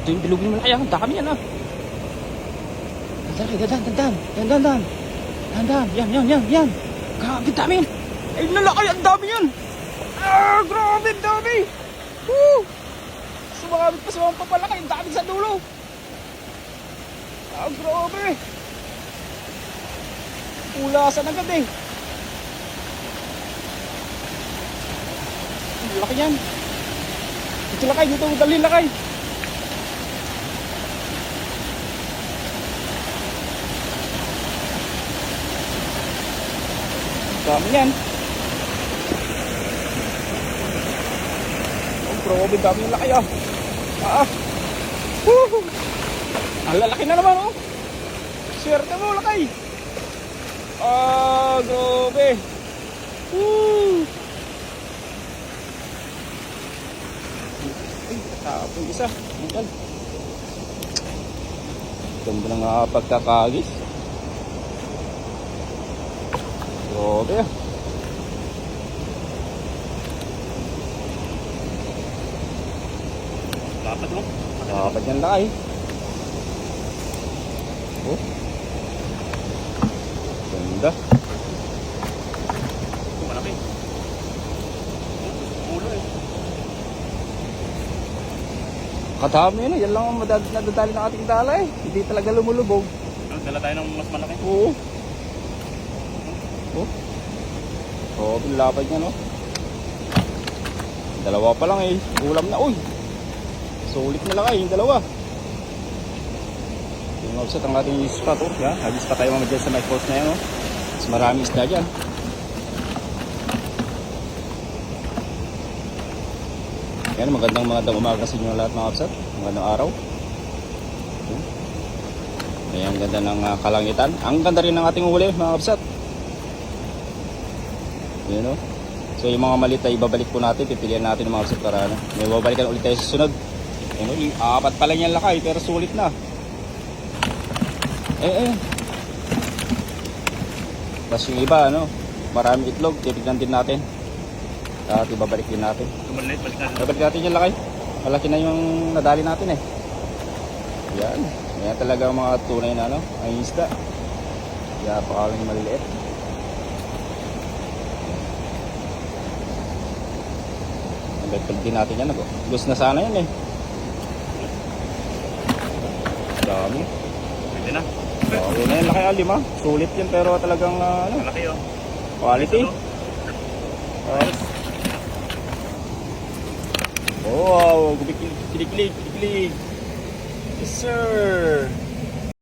Ito yung bilog yung malaki. Ang dami yan ah. Dandan. Yan. Grabe dami yan. Ay nalaki, ang dami yan. Ah, grabe, ang dami. Woo! Sumabit pa sa mga papalaki. Ang dami sa dulo. Ah, grabe. Ulasan agad eh. Ang laki yan. Dito lakay, dito dali lakay. Dami yan. Oh, grabe, dami yung laki ah. Woo! Ang lalaki na naman oh. Swerte mo, lakay. Ah, grabe. Woo! Ay, tapong isa. Mangkal. Ganda na nga pagkakagis. Grabe ah. Dapat mo. Dapat yan lakay. Oh. Ganda. Malaki. Ulo eh. Katami yun eh. Yan lang ang nadadali ng ating dala eh. Hindi talaga lumulubog. Dala tayo ng mas malaki. Oo. Oh. Oh, bilapad niya no. Dalawa pa lang eh. Ulam na. Uy. Sulit na lakay yung dalawa. Yung offset ang ating spot oh. Yeah, hagis pa tayo mamaya dyan sa may post na yan oh. Mas marami isda dyan. Yan, magandang umaga sa inyo lahat mga offset. Magandang araw. Ayan, ang ganda ng kalangitan. Ang ganda rin ng ating huli mga offset. Yan oh. So yung mga maliit ay ibabalik po natin. Pipilihan natin ng mga offset para ano. May babalikan ulit tayo sa sunod. Yan oh, apat pa lang yan lakay pero sulit na. Tapos yung iba ano, marami itlog, titignan din natin. At ibabalik din natin. Tumalit, balik natin. Ibabalik natin yung lakay. Malaki na yung nadali natin eh. Yan. Yan talaga ang mga tunay na ano, ang isda. Kaya pakaling maliliit. Nagpag din natin yan. Gusto na sana yan eh. Dami. Pwede na. Okay na yan, laki alim ha. Sulit yan pero talagang ano, Malaki oh. quality. Oh, wow, kiliklig. Yes sir.